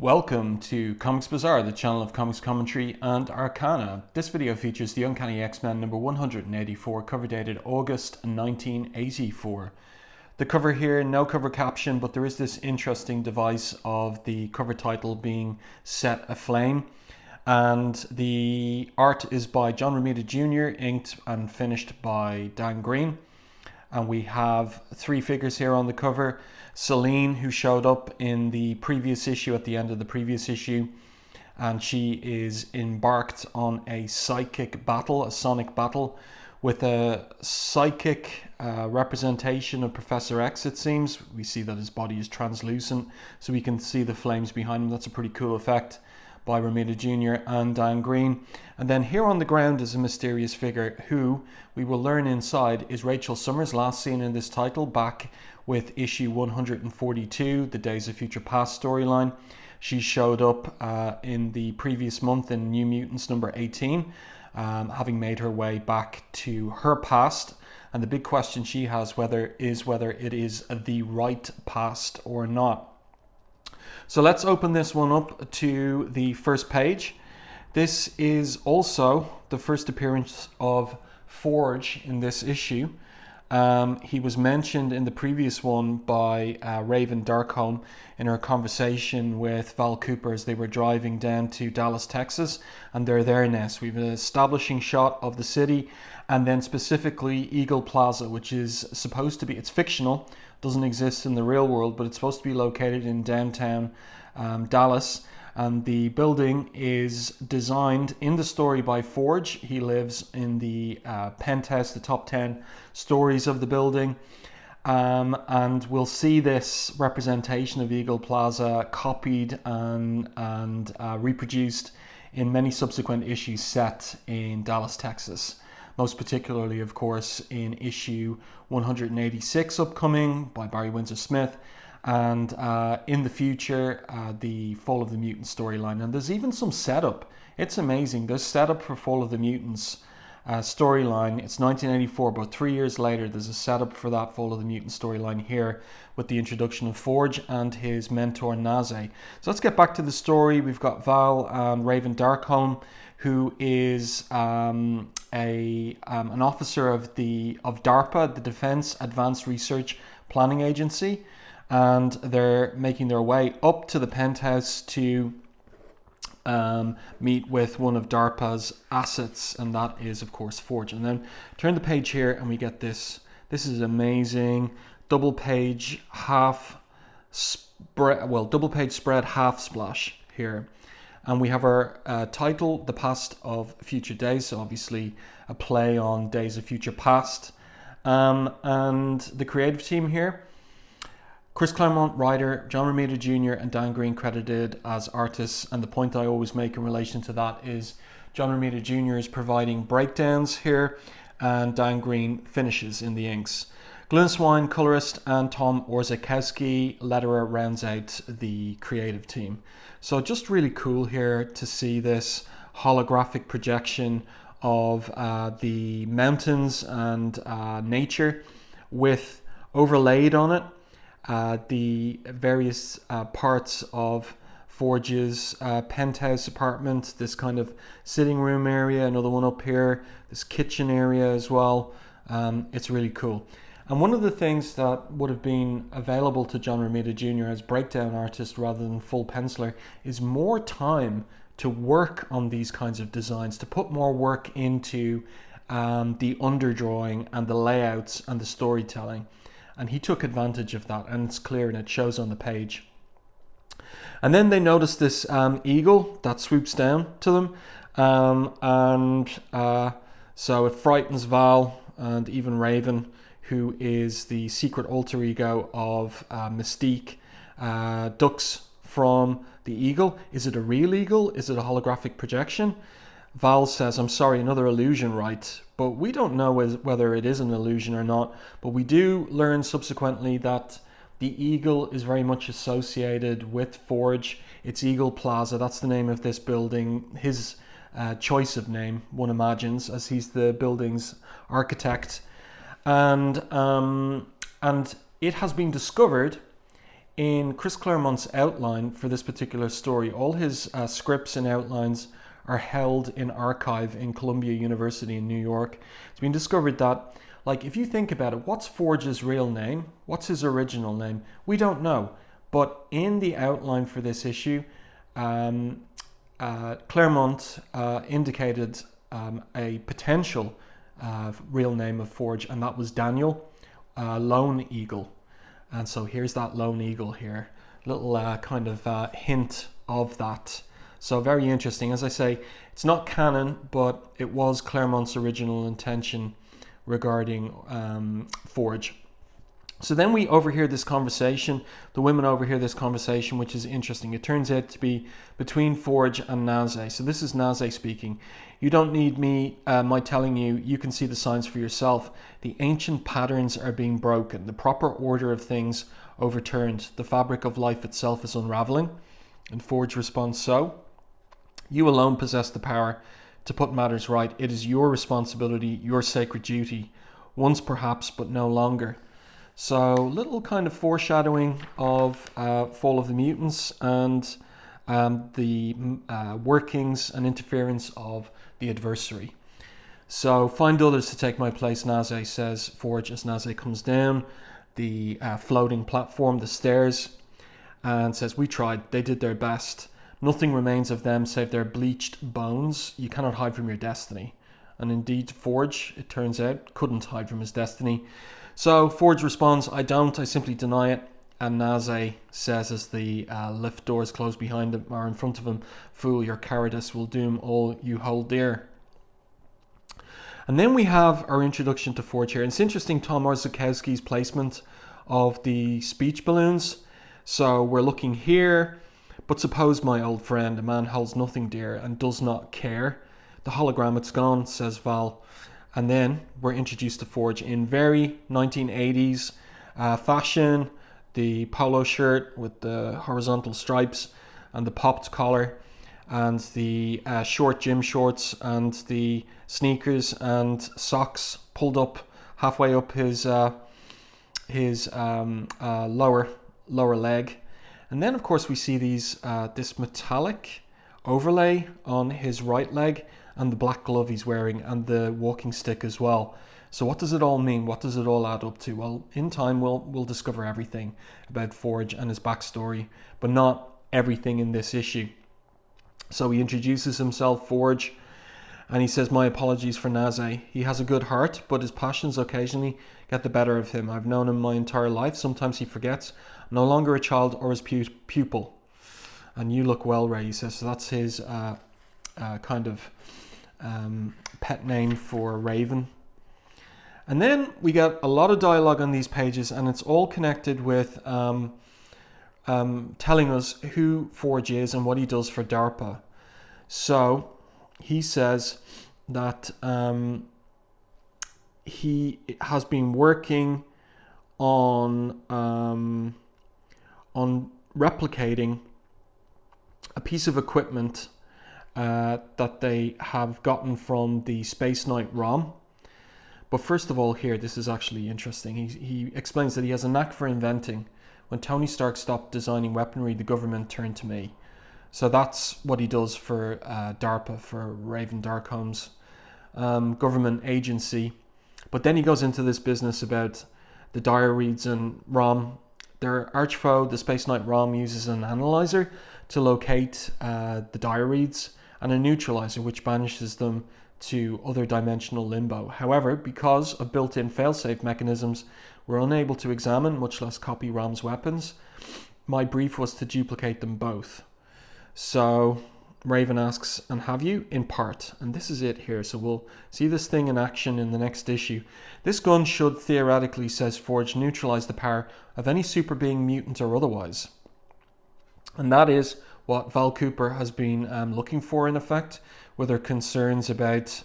Welcome to Comics Bazaar, the channel of comics commentary and arcana. This video features the Uncanny X-Men number 184, cover dated August 1984. The cover here, no cover caption, but there is this interesting device of the cover title being Set Aflame. And the art is by John Romita Jr., inked and finished by Dan Green. And we have three figures here on the cover. Seline, who showed up in the previous issue, at the end of the previous issue, and she is embarked on a psychic battle, a sonic battle, with a psychic representation of Professor X, it seems. We see that his body is translucent, so we can see the flames behind him. That's a pretty cool effect by Romita Jr. and Dan Green. And then here on the ground is a mysterious figure who we will learn inside is Rachel Summers, last seen in this title back with issue 142, the Days of Future Past storyline. She showed up in the previous month in New Mutants number 18, having made her way back to her past. And the big question she has whether it is the right past or not. So let's open this one up to the first page. This is also the first appearance of Forge in this issue. He was mentioned in the previous one by Raven Darkholme in her conversation with Val Cooper as they were driving down to Dallas, Texas, and they're there now. So we have an establishing shot of the city, and then specifically Eagle Plaza, which is supposed to be, it's fictional, doesn't exist in the real world, but it's supposed to be located in downtown Dallas. And the building is designed in the story by Forge. He lives in the penthouse, the top 10 stories of the building. And we'll see this representation of Eagle Plaza copied and reproduced in many subsequent issues set in Dallas, Texas. Most particularly, of course, in issue 186 upcoming by Barry Windsor Smith. And in the future, the Fall of the Mutants storyline. And there's even some setup. It's amazing. There's setup for Fall of the Mutants storyline. It's 1984, but 3 years later, there's a setup for that Fall of the Mutants storyline here with the introduction of Forge and his mentor Naze. So let's get back to the story. We've got Val and Raven Darkholme, who is an officer of DARPA, the Defense Advanced Research Planning Agency. And they're making their way up to the penthouse to meet with one of DARPA's assets, and that is, of course, Forge. And then turn the page here, and we get this. This is amazing. Double page spread half splash here. And we have our title, The Past of Future Days, so obviously a play on Days of Future Past. And the creative team here, Chris Claremont, writer, John Romita Jr. and Dan Green credited as artists. And the point I always make in relation to that is John Romita Jr. is providing breakdowns here and Dan Green finishes in the inks. Glenn Swine, colorist, and Tom Orzechowski, letterer, rounds out the creative team. So just really cool here to see this holographic projection of the mountains and nature with overlaid on it the various parts of Forge's penthouse apartment, this kind of sitting room area, another one up here, this kitchen area as well. It's really cool. And one of the things that would have been available to John Romita Jr. as breakdown artist rather than full penciler is more time to work on these kinds of designs, to put more work into the underdrawing and the layouts and the storytelling. And he took advantage of that, and it's clear and it shows on the page. And then they notice this eagle that swoops down to them. So it frightens Val and even Raven, who is the secret alter ego of Mystique, ducks from the eagle. Is it a real eagle? Is it a holographic projection? Val says, I'm sorry, another illusion, right? But we don't know whether it is an illusion or not. But we do learn subsequently that the eagle is very much associated with Forge. It's Eagle Plaza. That's the name of this building. His choice of name, one imagines, as he's the building's architect. And it has been discovered in Chris Claremont's outline for this particular story, all his scripts and outlines are held in archive in Columbia University in New York. It's been discovered that, like, if you think about it, what's Forge's real name? What's his original name? We don't know. But in the outline for this issue, Claremont indicated a potential real name of Forge, and that was Daniel Lone Eagle. And so here's that Lone Eagle here, little kind of hint of that. So very interesting. As I say, it's not canon, but it was Claremont's original intention regarding Forge. So then we overhear this conversation, the women overhear this conversation, which is interesting. It turns out to be between Forge and Naze. So this is Naze speaking. You don't need my telling you, you can see the signs for yourself. The ancient patterns are being broken, the proper order of things overturned, the fabric of life itself is unraveling. And Forge responds, so, you alone possess the power to put matters right. It is your responsibility, your sacred duty, once perhaps, but no longer. So little kind of foreshadowing of Fall of the Mutants and the workings and interference of the adversary. So find others to take my place, Naze says Forge as Naze comes down the floating platform, the stairs, and says, we tried, they did their best. Nothing remains of them save their bleached bones. You cannot hide from your destiny. And indeed, Forge, it turns out, couldn't hide from his destiny. So Forge responds, I don't, I simply deny it. And Naze says as the lift doors close behind him or in front of him, fool, your cowardice will doom all you hold dear. And then we have our introduction to Forge here. And it's interesting, Tom Orzechowski's placement of the speech balloons. So we're looking here, but suppose my old friend, a man holds nothing dear and does not care. The hologram, it's gone, says Val. And then we're introduced to Forge in very 1980s fashion. The polo shirt with the horizontal stripes and the popped collar, and the short gym shorts and the sneakers and socks pulled up halfway up his lower leg. And then of course we see this metallic overlay on his right leg and the black glove he's wearing and the walking stick as well. So what does it all mean? What does it all add up to? Well, in time we'll discover everything about Forge and his backstory, but not everything in this issue. So he introduces himself, Forge, and he says, my apologies for Naze. He has a good heart, but his passions occasionally get the better of him. I've known him my entire life. Sometimes he forgets. I'm no longer a child or his pupil. And you look well, Ray, he says. So that's his kind of pet name for Raven. And then we get a lot of dialogue on these pages, and it's all connected with telling us who Forge is and what he does for DARPA. So he says that he has been working on replicating a piece of equipment that they have gotten from the Space Knight ROM. But first of all here, this is actually interesting. He explains that he has a knack for inventing. When Tony Stark stopped designing weaponry, the government turned to me. So that's what he does for DARPA, for Raven Darkholme's government agency. But then he goes into this business about the dire reads and ROM. Their archfoe, the Space Knight ROM, uses an analyzer to locate the dire reads and a neutralizer which banishes them to other dimensional limbo. However, because of built-in failsafe mechanisms, we're unable to examine, much less copy ROM's weapons. My brief was to duplicate them both. So Raven asks, and have you? In part. And this is it here. So we'll see this thing in action in the next issue. This gun should theoretically, says Forge, neutralize the power of any super being, mutant or otherwise. And that is what Val Cooper has been looking for, in effect, with her concerns about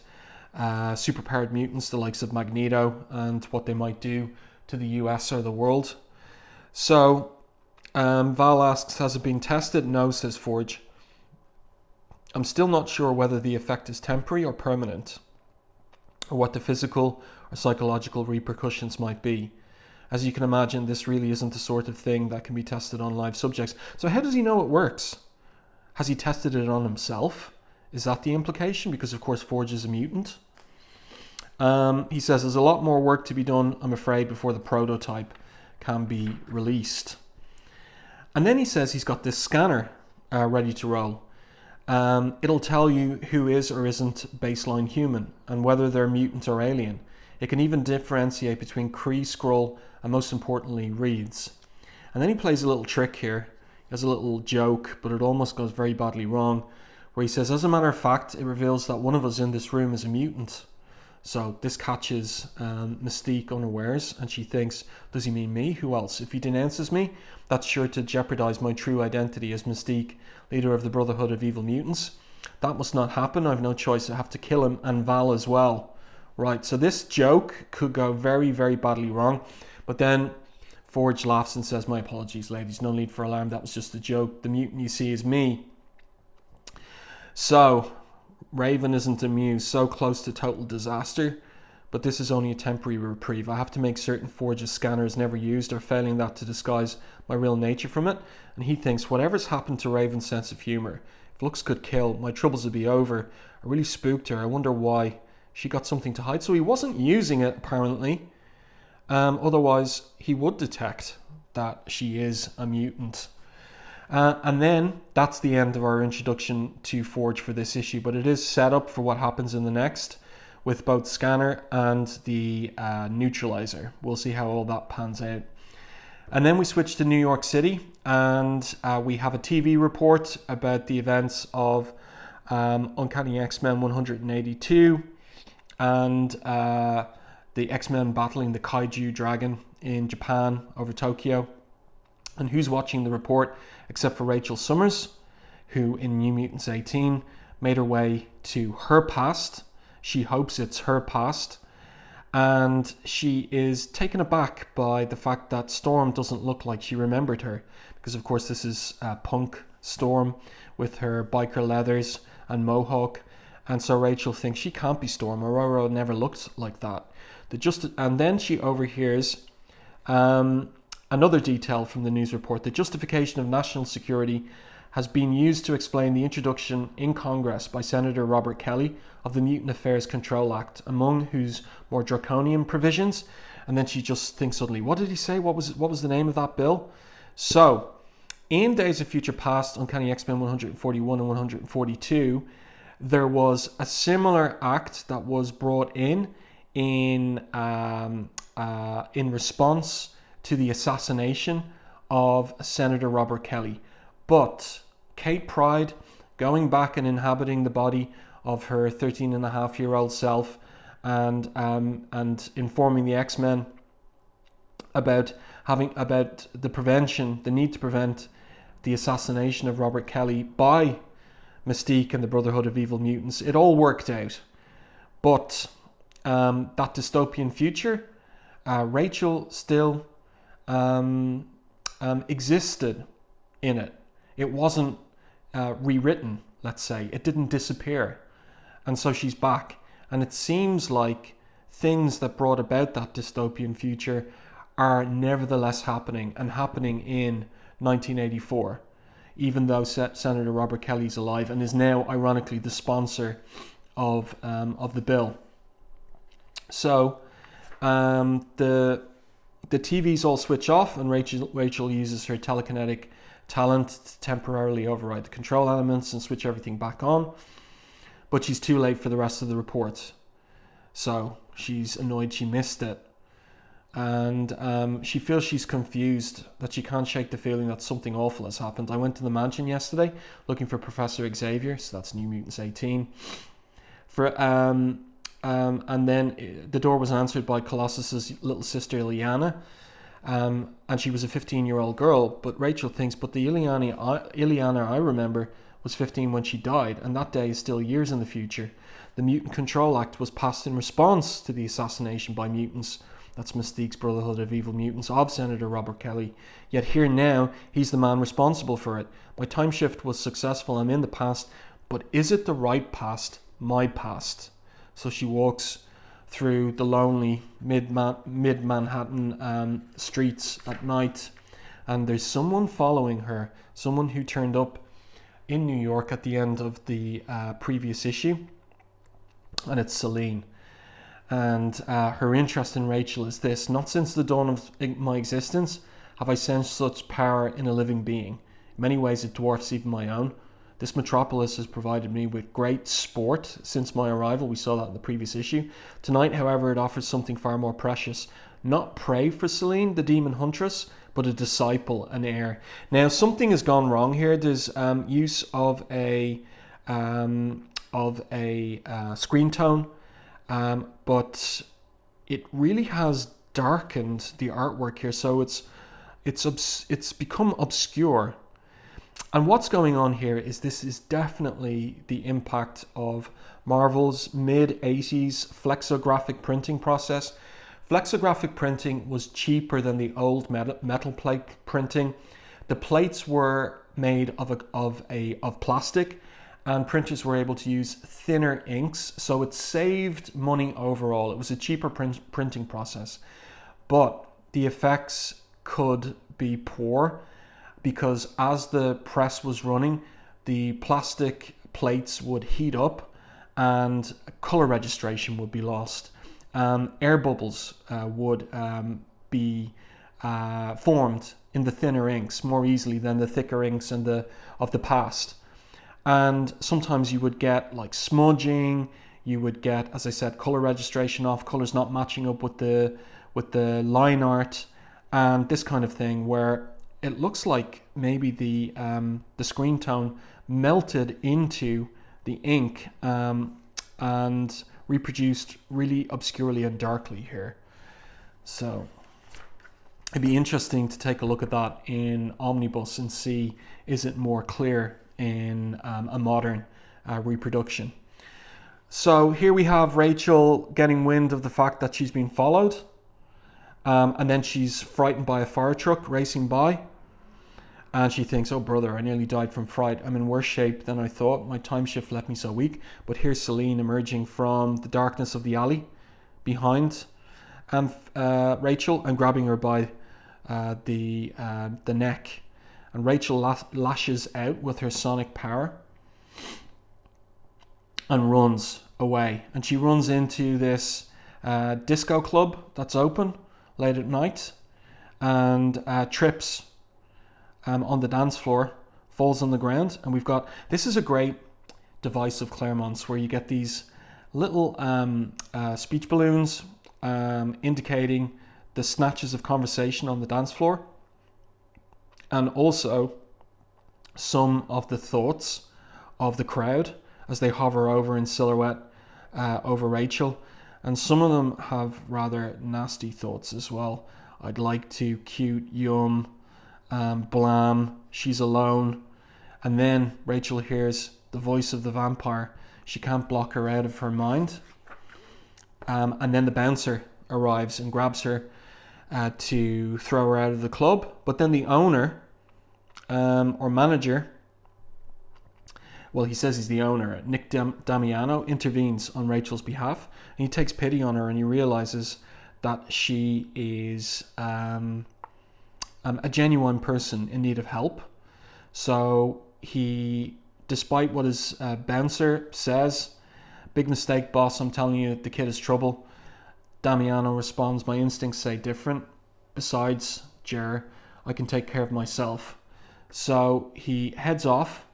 superpowered mutants, the likes of Magneto, and what they might do to the US or the world. So Val asks, has it been tested? No, says Forge. I'm still not sure whether the effect is temporary or permanent, or what the physical or psychological repercussions might be. as you can imagine, this really isn't the sort of thing that can be tested on live subjects. So how does he know it works? Has he tested it on himself? Is that the implication? Because of course Forge is a mutant. He says there's a lot more work to be done, I'm afraid, before the prototype can be released. And then he says he's got this scanner ready to roll. It'll tell you who is or isn't baseline human and whether they're mutant or alien. It can even differentiate between Kree, Skrull, and most importantly, Reeds. And then he plays a little trick here. He has a little joke, but it almost goes very badly wrong, where he says, as a matter of fact, it reveals that one of us in this room is a mutant. So this catches Mystique unawares, and she thinks, does he mean me? Who else? If he denounces me, that's sure to jeopardize my true identity as Mystique, leader of the Brotherhood of Evil Mutants. That must not happen. I have no choice. I have to kill him, and Val as well. Right, so this joke could go very, very badly wrong. But then Forge laughs and says, my apologies, ladies. No need for alarm. That was just a joke. The mutant you see is me. So Raven isn't amused. So close to total disaster. But this is only a temporary reprieve. I have to make certain Forge's scanner is never used, or failing that to disguise my real nature from it. And he thinks, whatever's happened to Raven's sense of humor, if looks could kill, my troubles would be over. I really spooked her. I wonder why. She got something to hide. So he wasn't using it, apparently. Otherwise, he would detect that she is a mutant. And then that's the end of our introduction to Forge for this issue. But it is set up for what happens in the next with both Scanner and the Neutralizer. We'll see how all that pans out. And then we switch to New York City, and we have a TV report about the events of Uncanny X-Men 182. And the X-Men battling the Kaiju Dragon in Japan over Tokyo. And who's watching the report except for Rachel Summers, who in New Mutants 18 made her way to her past. She hopes it's her past. And she is taken aback by the fact that Storm doesn't look like she remembered her. Because of course this is punk Storm with her biker leathers and mohawk. And so Rachel thinks she can't be Storm. Aurora never looked like that. And then she overhears another detail from the news report. The justification of national security has been used to explain the introduction in Congress by Senator Robert Kelly of the Mutant Affairs Control Act, among whose more draconian provisions. And then she just thinks suddenly, what did he say? What was the name of that bill? So, in Days of Future Past, Uncanny X-Men 141 and 142, there was a similar act that was brought in response to the assassination of Senator Robert Kelly. But Kate Pryde, going back and inhabiting the body of her 13-and-a-half-year-old self and informing the X-Men about the need to prevent the assassination of Robert Kelly by Mystique and the Brotherhood of Evil Mutants, it all worked out. But that dystopian future, Rachel still existed in it. It wasn't rewritten, let's say. It didn't disappear. And so she's back. And it seems like things that brought about that dystopian future are nevertheless happening, and happening in 1984. Even though Senator Robert Kelly's alive and is now, ironically, the sponsor of the bill. So the TVs all switch off, and Rachel uses her telekinetic talent to temporarily override the control elements and switch everything back on. But she's too late for the rest of the report. So she's annoyed she missed it. And she feels she's confused, that she can't shake the feeling that something awful has happened. I went to the mansion yesterday looking for Professor Xavier, so that's New Mutants 18. And then the door was answered by Colossus's little sister Ileana, and she was a 15-year-old girl. But Rachel thinks, but the Ileana I remember was 15 when she died, and that day is still years in the future. The Mutant Control Act was passed in response to the assassination by mutants. That's Mystique's Brotherhood of Evil Mutants of Senator Robert Kelly. Yet here now, he's the man responsible for it. My time shift was successful. I'm in the past. But is it the right past? My past. So she walks through the lonely mid-Manhattan streets at night, and there's someone following her, someone who turned up in New York at the end of the previous issue, and it's Seline. And her interest in Rachel is this: not since the dawn of my existence have I sensed such power in a living being. In many ways it dwarfs even my own. This metropolis has provided me with great sport since my arrival. We saw that in the previous issue. Tonight, however, it offers something far more precious. Not prey for Selene, the demon huntress, but a disciple, an heir. Now, something has gone wrong here. There's use of a screen tone, but it really has darkened the artwork here. So it's become obscure. And what's going on here is this is definitely the impact of Marvel's mid-80s flexographic printing process. Flexographic printing was cheaper than the old metal plate printing. The plates were made of plastic, and printers were able to use thinner inks, so it saved money overall. It was a cheaper printing process, but the effects could be poor, because as the press was running, the plastic plates would heat up and color registration would be lost. Air bubbles would be formed in the thinner inks more easily than the thicker inks of the past. And sometimes you would get like smudging, you would get, as I said, color registration off, colors not matching up with the line art, and this kind of thing, where it looks like maybe the screen tone melted into the ink and reproduced really obscurely and darkly here. So it'd be interesting to take a look at that in Omnibus and see, is it more clear in a modern reproduction. So here we have Rachel getting wind of the fact that she's been followed, and then she's frightened by a fire truck racing by. And she thinks, oh brother, I nearly died from fright. I'm in worse shape than I thought. My time shift left me so weak. But here's Seline emerging from the darkness of the alley behind Rachel and grabbing her by the neck. And Rachel lashes out with her sonic power and runs away. And she runs into this disco club that's open late at night and trips on the dance floor, falls on the ground. And we've got, this is a great device of Claremont's, where you get these little speech balloons indicating the snatches of conversation on the dance floor, and also some of the thoughts of the crowd as they hover over in silhouette over Rachel. And some of them have rather nasty thoughts as well. I'd like to, cute, yum, blam, she's alone. And then Rachel hears the voice of the vampire. She can't block her out of her mind. And then the bouncer arrives and grabs her to throw her out of the club. But then the owner or manager, well, he says he's the owner, Nick Damiano, intervenes on Rachel's behalf. And he takes pity on her, and he realizes that she is a genuine person in need of help. So he, despite what his bouncer says, big mistake, boss, I'm telling you, the kid is trouble. Damiano responds, my instincts say different. Besides, Jer, I can take care of myself. So he heads off,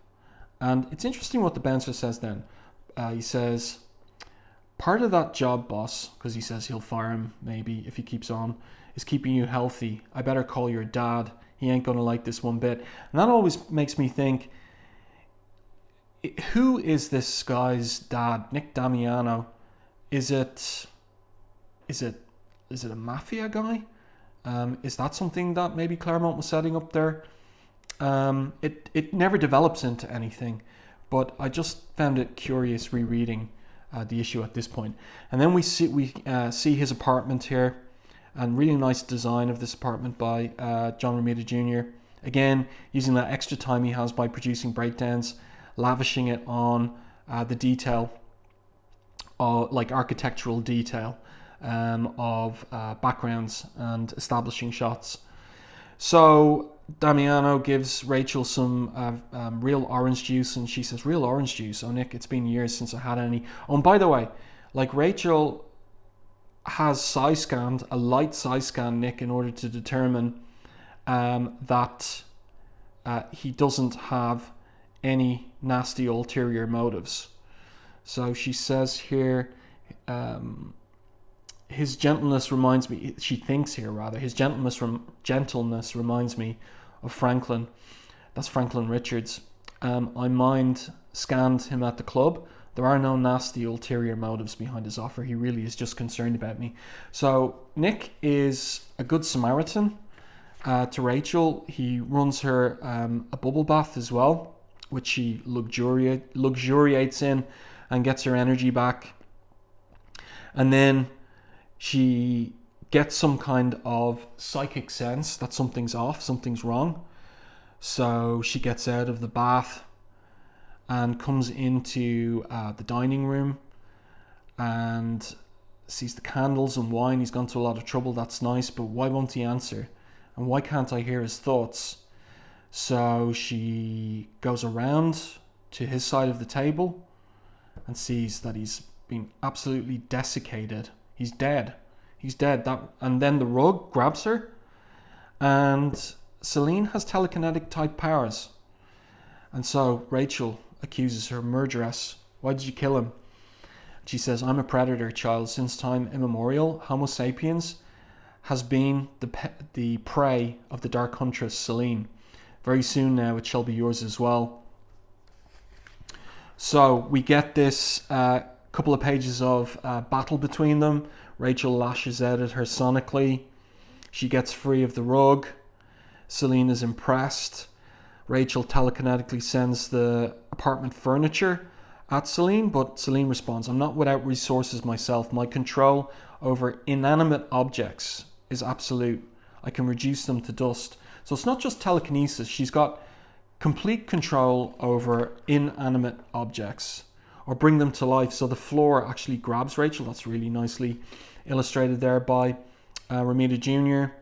and it's interesting what the bouncer says then. He says, part of that job, boss, because he says he'll fire him maybe if he keeps on, is keeping you healthy. I better call your dad. He ain't gonna like this one bit. And that always makes me think, who is this guy's dad? Nick Damiano? Is it a mafia guy? Is that something that maybe Claremont was setting up there? It never develops into anything, but I just found it curious rereading the issue at this point. And then we see his apartment here, and really nice design of this apartment by John Romita Jr. Again, using that extra time he has by producing breakdowns, lavishing it on the detail like architectural detail of backgrounds and establishing shots. So Damiano gives Rachel some real orange juice, and she says, "Real orange juice? Oh, Nick, it's been years since I had any." Oh, and by the way, like, Rachel has size scanned, a light size scan, Nick, in order to determine that he doesn't have any nasty ulterior motives. So she says here, his gentleness reminds me, she thinks here rather, his gentleness reminds me of Franklin. That's Franklin Richards. I mind scanned him at the club. There are no nasty ulterior motives behind his offer. He really is just concerned about me. So Nick is a good Samaritan to Rachel. He runs her a bubble bath as well, which she luxuriates in and gets her energy back. And then she gets some kind of psychic sense that something's off, something's wrong. So she gets out of the bath and comes into the dining room and sees the candles and wine. He's gone to a lot of trouble, that's nice, but why won't he answer? And why can't I hear his thoughts? So she goes around to his side of the table and sees that he's been absolutely desiccated. He's dead. And then the rug grabs her, and Selene has telekinetic type powers. And so Rachel accuses her murderess. Why did you kill him? She says, "I'm a predator, child. Since time immemorial, Homo sapiens has been the prey of the dark huntress Selene. Very soon now it shall be yours as well." So we get this couple of pages of battle between them. Rachel lashes out at her sonically. She gets free of the rug. Selene is impressed. Rachel telekinetically sends the apartment furniture at Selene, but Selene responds, "I'm not without resources myself. My control over inanimate objects is absolute. I can reduce them to dust." So it's not just telekinesis. She's got complete control over inanimate objects, or bring them to life. So the floor actually grabs Rachel. That's really nicely illustrated there by Romita Jr.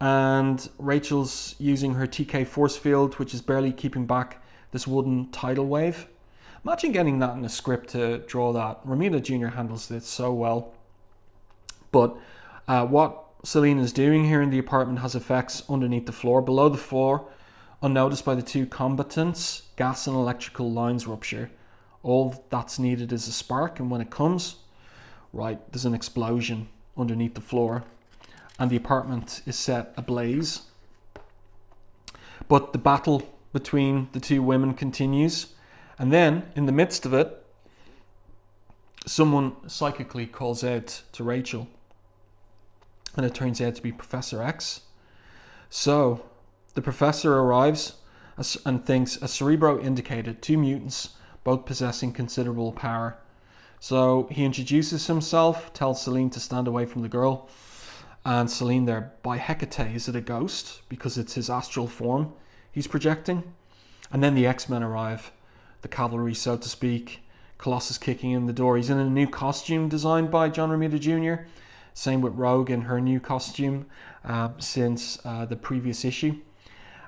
And Rachel's using her TK force field, which is barely keeping back this wooden tidal wave. Imagine getting that in a script to draw that. Romita Jr. handles this so well. But what Selene is doing here in the apartment has effects underneath the floor. Below the floor, unnoticed by the two combatants, gas and electrical lines rupture. All that's needed is a spark, and when it comes, right, there's an explosion underneath the floor, and the apartment is set ablaze. But the battle between the two women continues, and then, in the midst of it, someone psychically calls out to Rachel, and it turns out to be Professor X. So, the professor arrives and thinks a Cerebro indicated 2 mutants, both possessing considerable power. So he introduces himself, tells Selene to stand away from the girl, and Selene there, by Hecate, is it a ghost? Because it's his astral form he's projecting. And then the X-Men arrive, the cavalry, so to speak. Colossus kicking in the door. He's in a new costume designed by John Romita Jr. Same with Rogue in her new costume since the previous issue.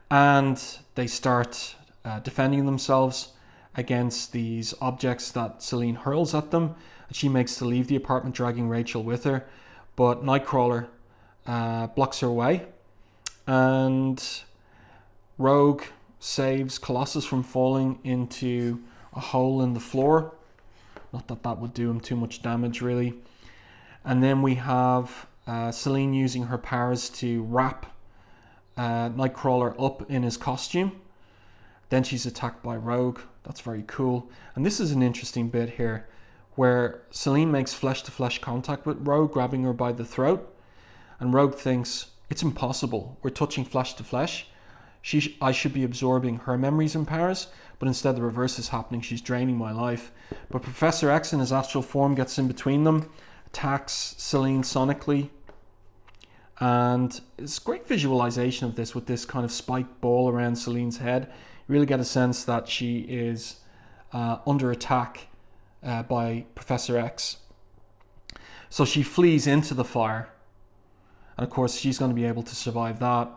And they start defending themselves against these objects that Selene hurls at them. And she makes to leave the apartment, dragging Rachel with her. But Nightcrawler blocks her way. And Rogue saves Colossus from falling into a hole in the floor. Not that that would do him too much damage, really. And then we have Selene using her powers to wrap Nightcrawler up in his costume. Then she's attacked by Rogue. That's very cool. And this is an interesting bit here, where Selene makes flesh-to-flesh contact with Rogue, grabbing her by the throat. And Rogue thinks, it's impossible. We're touching flesh-to-flesh. I should be absorbing her memories and powers, but instead the reverse is happening. She's draining my life. But Professor X in his astral form gets in between them, attacks Selene sonically, and it's great visualization of this with this kind of spiked ball around Selene's head. You really get a sense that she is under attack by Professor X. So she flees into the fire, and of course she's going to be able to survive that.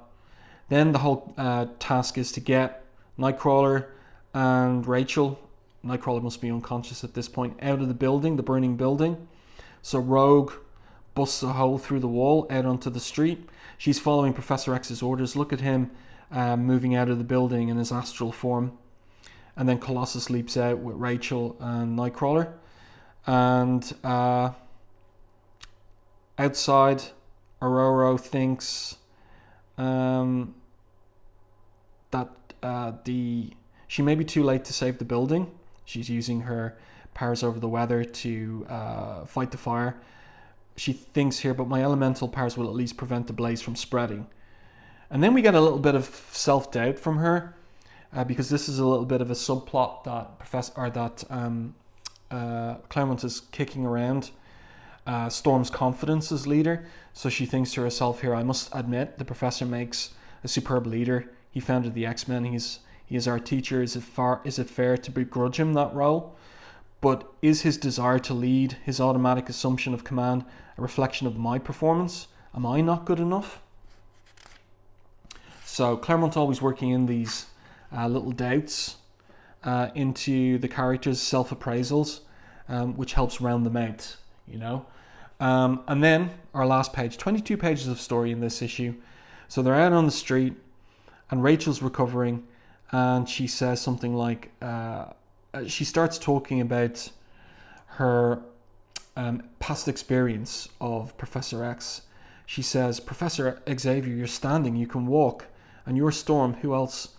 Then the whole task is to get Nightcrawler and Rachel, Nightcrawler must be unconscious at this point, out of the building, the burning building. So Rogue busts a hole through the wall out onto the street. She's following Professor X's orders. Look at him moving out of the building in his astral form. And then Colossus leaps out with Rachel and Nightcrawler. And outside, Aurora thinks that she may be too late to save the building. She's using her powers over the weather to fight the fire. She thinks here, but my elemental powers will at least prevent the blaze from spreading. And then we get a little bit of self-doubt from her, because this is a little bit of a subplot that Claremont is kicking around Storm's confidence as leader. So she thinks to herself here, I must admit, the Professor makes a superb leader. He founded the X-Men. He is our teacher. Is it fair to begrudge him that role? But is his desire to lead, his automatic assumption of command, a reflection of my performance? Am I not good enough? So Claremont always working in these little doubts into the characters' self-appraisals, which helps round them out, you know. And then our last page, 22 pages of story in this issue. So they're out on the street and Rachel's recovering, and she says something like, she starts talking about her past experience of Professor X. She says, Professor Xavier, you're standing, you can walk, and you're Storm, who else?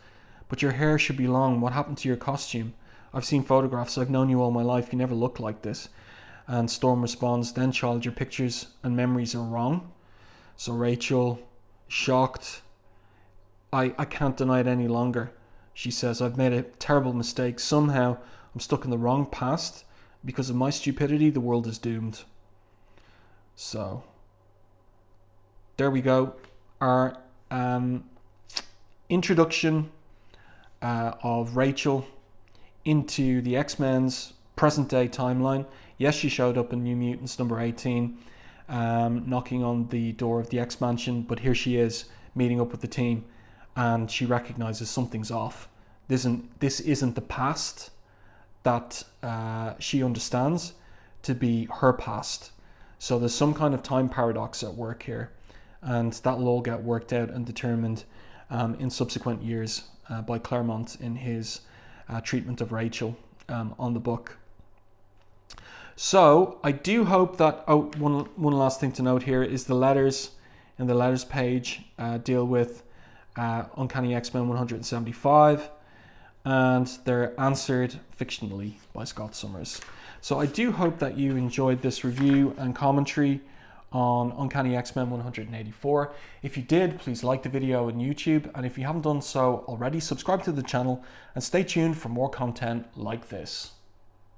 But your hair should be long. What happened to your costume? I've seen photographs, I've known you all my life, you never looked like this. And Storm responds, then child, your pictures and memories are wrong. So Rachel, shocked, I can't deny it any longer. She says, I've made a terrible mistake. Somehow I'm stuck in the wrong past. Because of my stupidity, the world is doomed. So, there we go. Our introduction of Rachel into the X-Men's present-day timeline. Yes, she showed up in New Mutants number 18, knocking on the door of the X-Mansion, but here she is, meeting up with the team, and she recognizes something's off. This isn't the past that she understands to be her past. So there's some kind of time paradox at work here, and that will all get worked out and determined in subsequent years by Claremont in his treatment of Rachel on the book. So I do hope that, one last thing to note here is the letters in the letters page deal with Uncanny X-Men 175, and they're answered fictionally by Scott Summers. So I do hope that you enjoyed this review and commentary on Uncanny X-Men 184. If you did, please like the video on YouTube, and if you haven't done so already, subscribe to the channel and stay tuned for more content like this.